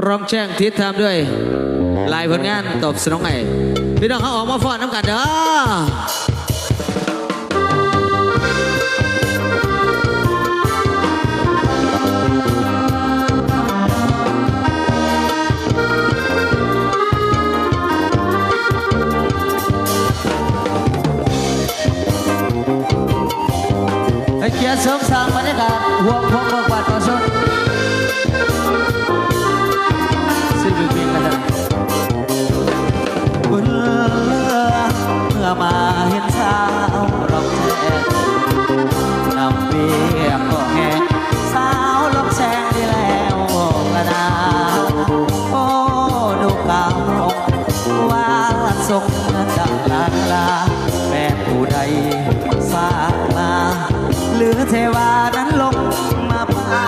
ร้องแจ้งทิศทำด้วยลายผลงานตบสนองไงพี่น้องเขาออกมาฟ้อนน้ำกันเด้อให้เกียรติเสริมสร้างบรรยากาศห่วงพวงเบิกบานต่อสุดซึ่งอยู่เพียงกันเลยเมื่อมาเห็นสาวรองแท้นำเบียกก็แห่สาวลบแสงที่แล้วกระดาโอ้ดูเก่าว่าทรงดังลาลาแม่ผู้ใดฝากมาหรือเทวานั้นลงมาพา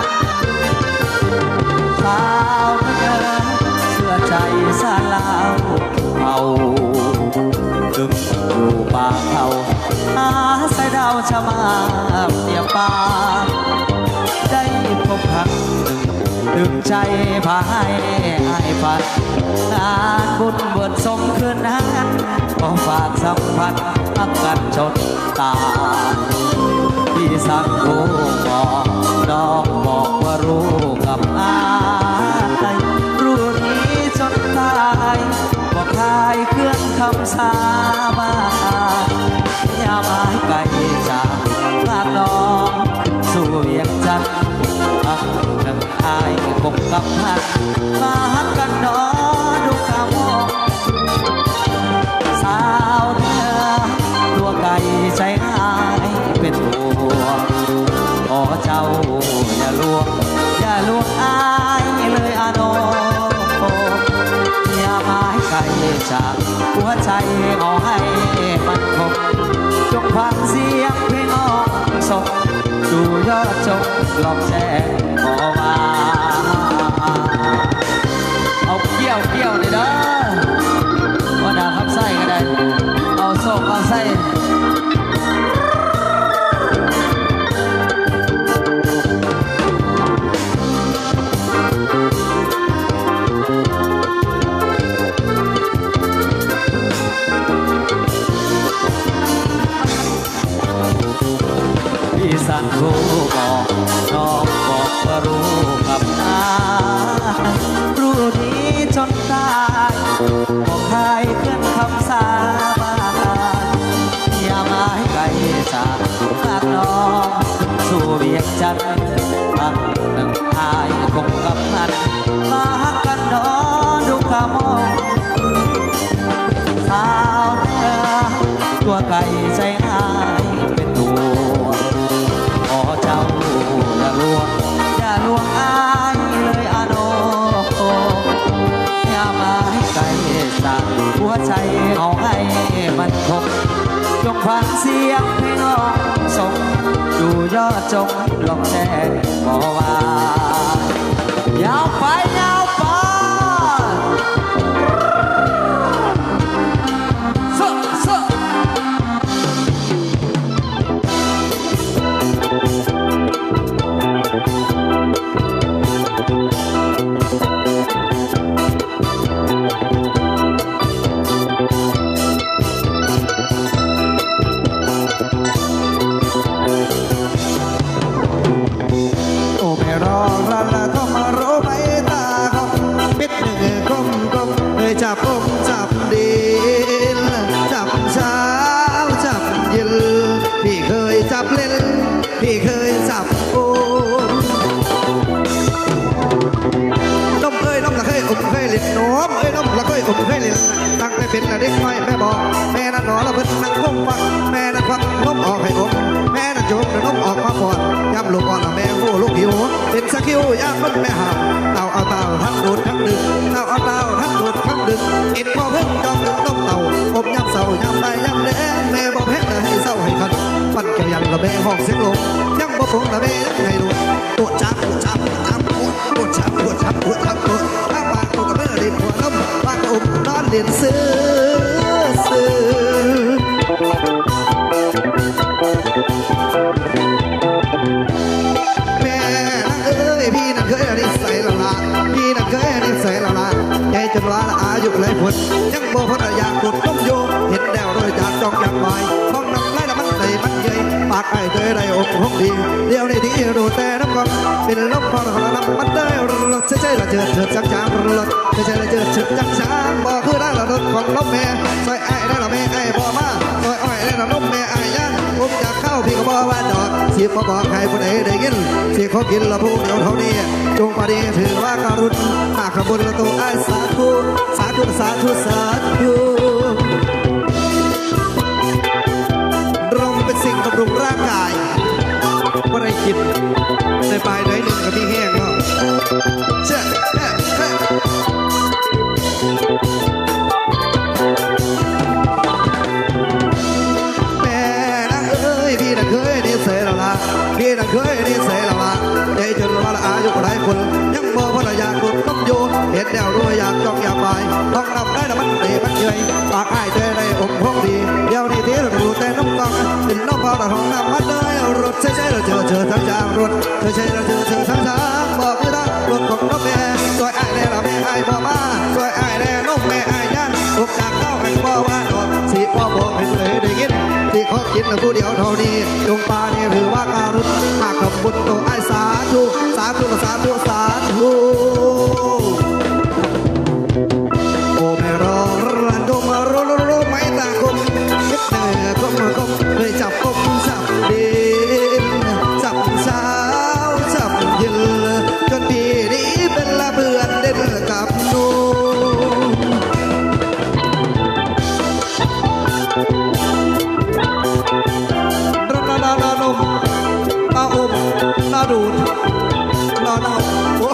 สาวเดินเชื่อใจสาลาวเอาดึงอยู่ป่าเขาหาใส่ดาวชะมาเปียป่าได้พบครั้งหนึ่งดึงใจพาให้อายฝันงานบุญเบิดสมคืนนั้นขอฝากสัมพันธ์อักกันชนตาที่สักผู้บอกน้องบอกว่ารู้กับอายรู้นี้จนตายบอกคายเคลื่อนคำสาบานอย่ามาไกลจากลากน้องสู่เวียงจันทร์อักหนึ่งอายคงกำพันมาหักกันน้อดูขามองสาวเนื้อตัวไก่ใจหายเป็นห่วงขอเจ้าอย่าลวงอายเลยอาโนอย่ามาให้ไกลจากหัวใจเอาให้มันคงจงฟังเสียงเพลงอ้องส่งดูยอดจงลองแจ้งขอมาเอาเกี้ยวเลยเด้อว่าด่าคำไส้ก็ได้เอาส่งเอาไส้พี่สั่งรู้บอกน้องบอกว่ารู้กับอายรู้ดีจนตายบอกใครเคลื่อนคำสาบานอย่ามาให้ไกลจากปากน้องสู่เวียงจันทร์บางหนึ่งอายคงกำนันมาหักกันน้อดูขามองสาวเนื้อตัวไก่ใจหายเป็นตัวขอเจ้าอย่าลวงอายเลยอาโนอย่ามาให้ไกลจากหัวใจเอาให้มันคงจงฟังเสียงเพลงน้องส่งดูยอดจงลองแจ้งบอกว่ายาวไปจับอมจับดินจับเช้าจับเย็นพี่เคยจับเล่นพี่เคยจับโอมน้องเอ้ยน้องละเคยอมเคยเล่นน้องเอ้ยน้องละเคยอมเคยเล่นตั้งแต่เป็นเด็กน้อยแม่บอกแม่นั่นหนอละเพิ่นนั่งคงฟังแม่นั่นฟังน้องออกให้อมแม่นั่นโจมน้องออกมาก่อนย้ำลูกก่อนแม่ฟูลูกหิวเป็นสกิลย่างมันแม่หามเต่าเอาเต่าทั้งดูดทั้งดึงเต่าเอาเต่าทั้งดูดทั้งดึงอินพอเพิ่งจองดึงต้องเต่าอมยำเสายำใบยำแดงแม่บอกแพ้ให้เศร้าให้คันปั่นเกี่ยวยันละแม่ห้องเสียงลงยังบ่ฟงละแม่ให้ดูปวดจับปวดจับถ้าปากตัวกับแม่เด็กหัวล้มปากอมนอนเด่นซื้อแม่นั่งเอ้ยพี่นั่งเคยนิสัยละละพี่นั่งเคยนิสัย จนว่าอายุหลายคนยังบ่พ้นอยากกดต้มโยเห็นแดวโดยจากจองอยากไปห้องน้ำไรน้ำมันใส่มันเยยปากไอ้เตยได้อกห้องดีเดี๋ยวนี้ที่ดูแต่น้ำก่อนเป็นลมพอของเราน้ำมันได้รถใช่ๆละเจิดจังจางรถใช่ๆละเจิดจังจางบ่คือได้ละรถของน้องแม่ซอยไอ้ได้ละแม่ไอ้บ่มาซอยอ้อยได้ละน้องแม่ไอ้ย่างผมจะเข้าพี่ก็บ่ว่าดอกสิบ่บอกใครผู้ใดได้ยินสิเขากินละผู้เดียวเท่านี้จงปฏิถือว่าการุณหากขบวนละตัวไอ้สาธุสาธุสาธุสาธุลมเป็นสิ่งบำรุงร่างกายว่าได้กินในปลายไหนหนึ่งก็มีแห้งเนาะเช่แม่นังเอ้ยพี่นังเคยนี่เสียแล้วล่ะพี่นังเคยนี่เสียแล้วล่ะใจจนว่าละอายุหลายคนยังบ่พออยากดุดต้มโยเห็นแนวด้วยอยากจ้องอยากไปต้องนำได้ละมันเตะมันเยยปากไอ้เตะในอกห้องดีเดี๋ยวนี้ที่เราดูแต่น้ำกองเป็นน้องพอแต่ห้องน้ำมันเลยรถใช่ๆเราเจอทั้งจางรถใช่ๆเราเจอทั้งจางบอกไม่ได้รถของน้องแม่ซอยไอ้แน่ละแม่ไอ้บ่มาซอยไอ้แน่น้องแม่ไอ้ย่างอกจากเข้าแห่งบ่ว่าดอกสีพ่อบอกให้เลยได้ยินที่เขากินละผู้เดียวเท่านี้จงปาเนี่ยถือว่าการุณหากกับบุญตัวไอ้สาธุสาธุสาธุสาธุโอ้แม่รอรันดมรไม่ตาคมเช็ดเนื้อคมเคยจับอมจับดินจับเช้าจับเย็นจนปีนี้เป็นละเบื่อเด่นกับหนูนมตาอมตาดูดนอนเอาโอ้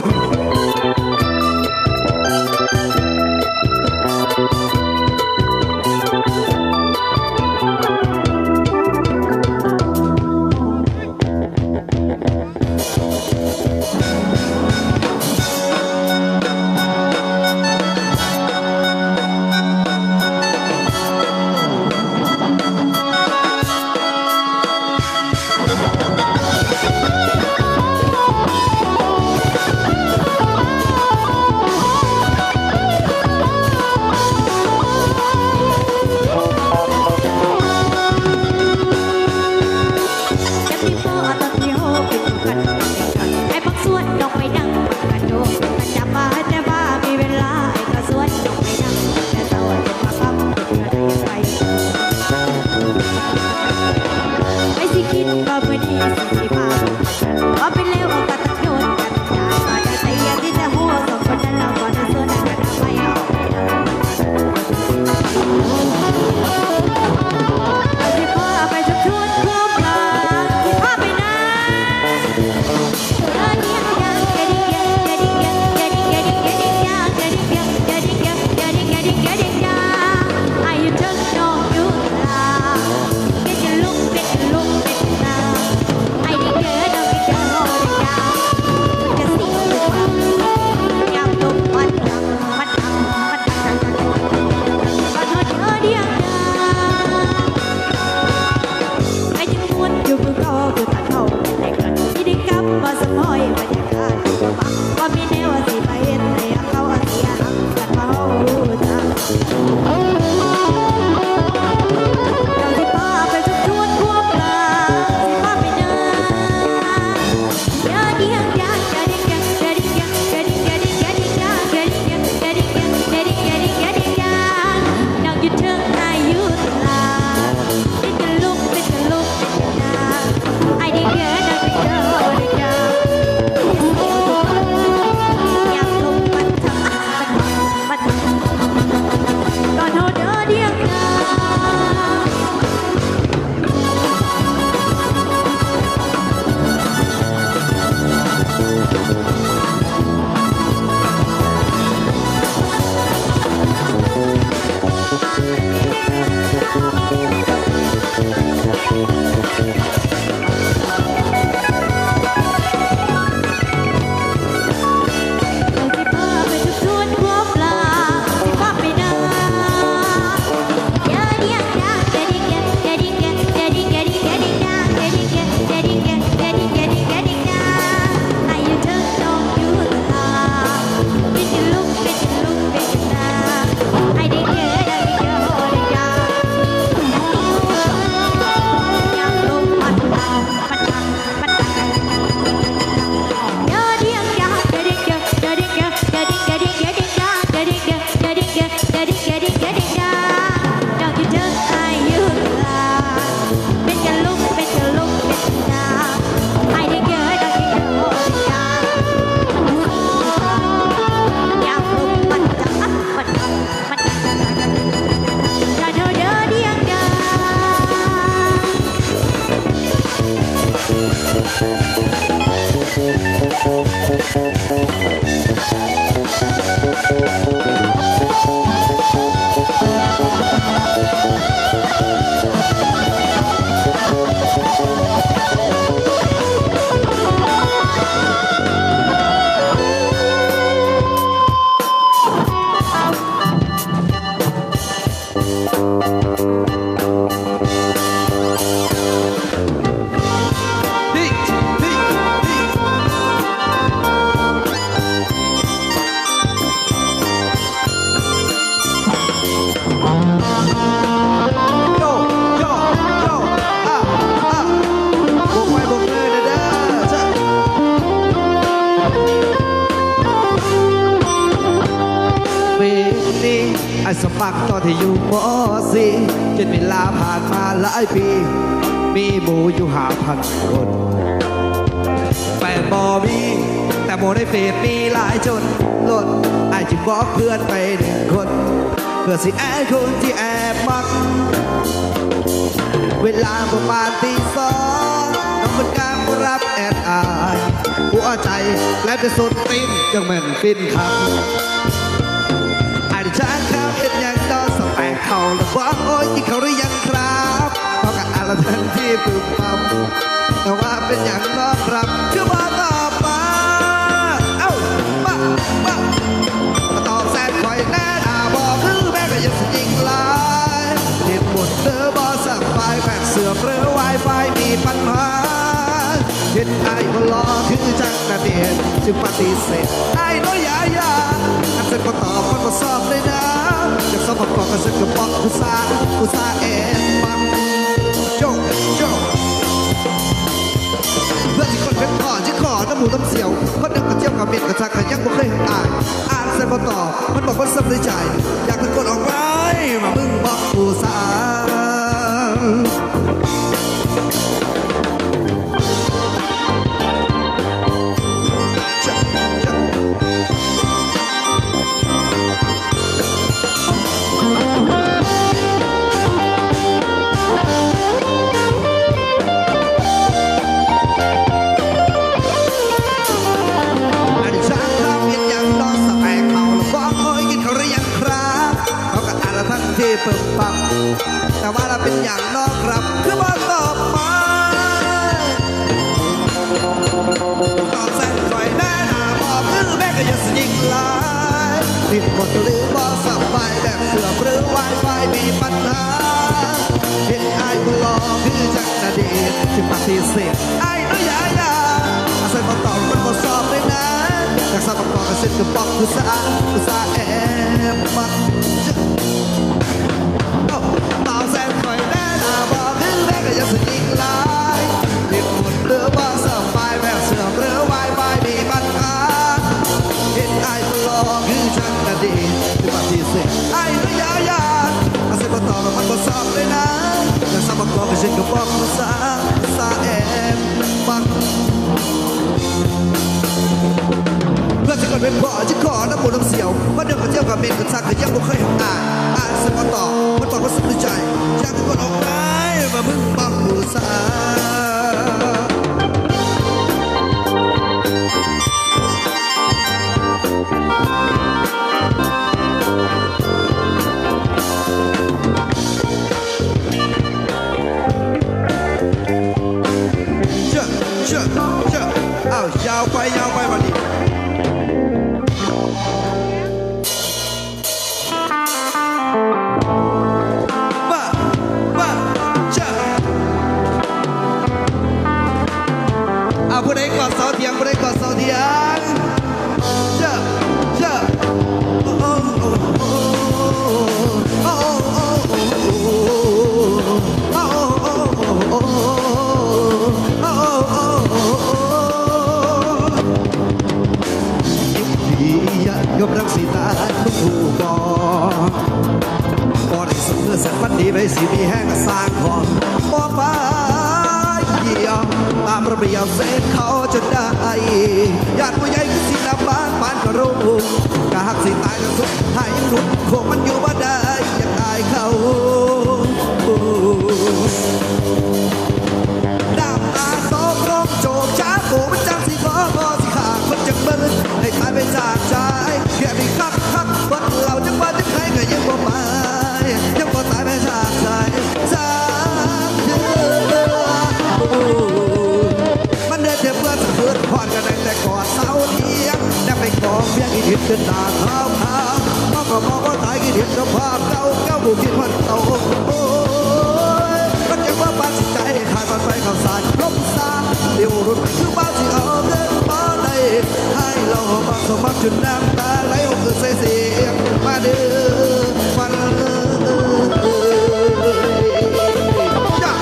โยโยโยบกไปบกเลยเด้อจ้ะปีนี้ไอ้สมัครตอนที่อยู่มสี่จนเวลาผ่านมาหลายปี มีหมู่อยู่5,000 คนแต่บ่มีแต่โมในเฟซมีหลายจนลดไอ้จึงบอกเพื่อนไป1 คน เพื่อสิแอบคนที่แอบมัก เวลาประมาณตี 2น้องคนกลางรับแอดอายหัวใจและไปสุดติ้มจังเหมือนฟินครับไอ้ที่ช้างข้าวเห็นยังตอนสแปกเขาแล้วบอกโอ้ยกินเขาหรือยังครับเขากับอาละทันที่ปึกปั๊มแต่ว่าเป็นอย่างนอกครับคือว่าต่อมาเอ้ามาตอบแซนคอยแน่อาบอกคือแม่ก็ยังสิยิงลายเห็นหมดเด้อบอสักไฟแปดเสือเรือไวไฟมีปัญหาเห็นไอ้คนรอคือจังนาเดียนจึงปฏิเสธไอ้น้อยยายาอันเสร็จก็ตอบมันก็สอบเลยนะจะสอบประกอบกันเสร็จก็บอกกูซาเอ็นมันโจเพื่อนที่คนเป็นพ่อที่ขอน้ำหมูน้ำเสียวคนหนึ่งก็เจียวกับเม็ดกระชักกันยังไม่เคยอ่านเสร็จก็ตอบมันบอกว่าสบายใจอยากตะโกนออกไปมามึงบอกกูซาที่เปิดฟังแต่ว่าเราเป็นอย่างนอกครับคือว่าตอบมาตอบแสนคอยแน่นาบอกคือแม่ก็ยังสยิงลายติดหมดหรือบอกสับไปแบบเสือหรือไวไฟมีปัญหาเห็นไอ้คนรอคือจักนาดีที่ปฏิเสธไอ้น้อยยายาอาศัยมาตอบมันก็สอบเลยนะจากสอบประกอบกันเสร็จก็บอกคือซาแอบมักตาวแสนคอยแน่นาบอกคือแม่ก็ยังสยิงลายติดหมดหรือบอกสับไปแบบเสือหรือไวไฟมีปัญหาเห็นไอ้คนรอคือจักนาดีที่ปฏิเสธไอ้น้อยยาอาศัยมาตอบมันก็สอบเลยนะจากสอบประกอบกันเสร็จก็บอกคือซาแอบมักเพื่อนที่คนเป็นพ่อที่ขอน้ำมูน้ำเสียวเพราะเดินมาเที่ยวกับเมนกับซักแต่ยังไม่เคยอ่านสมต่อมันบอกว่าสนใจอยากทุกคนออกได้มามึงบอกกูซาอ้าวยาวไปวันนี้ผู้ใดกอดเสาเทียงผู้ใดกอดเสาเทียงยกรังสีตาทุกผู้ก่อได้สมเมื่อแสนวันดีไปสีมีแห้งสร้างของบ่ฟ้าเยี่ยมตามระเบียบเส้นเขาจนได้ญาติผู้ใหญ่คือสิลำบากปานกระรูกะหักสิตายจนสุดท้ายยังหลุดโคมันอยู่บ่ได้อยากอายเขาดำตาโซกลมโจกจ้าโผมันจังสิขอสิขาคนจังเบิ้ลให้ตายไปจากใจแค่มีคัก จนตาขาวขาวมองก็มองว่าตายกี่เห็นสภาพเก่าเก่าบุกที่มันเต่าโอ้ยรักยังว่าบ้านสิใจขาดมันไปข่าวสารล้มซาเดี๋ยวรุ่นไปคือบ้านสิเอาเงินมาได้ให้เราบังสมัครจนน้ำตาไหลออกคือใส่เสียงมาเด้อฟันจ้า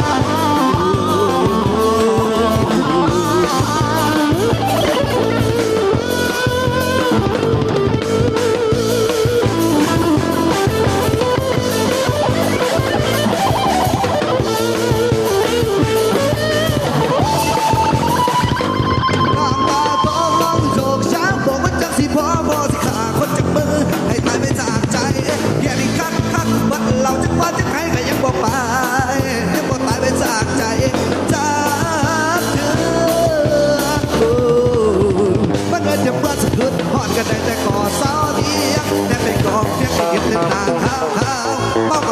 น้ำตาทองลองโศกช้ำบอกว่าจังสิพอบ่สิขาคนจากมือให้ตายไปจากใจแค่นี้คักวัดเราจังว่าจังไห้ก็ยังบ่ไปยังบ่ตายไปจากใจจากเธอมันเงินจะเบื่อสะดุดหอดกันได้แต่ก่อเสาเดียงแต่ไปกองเพียงไปเก็บเส้นทางขาวเมากับ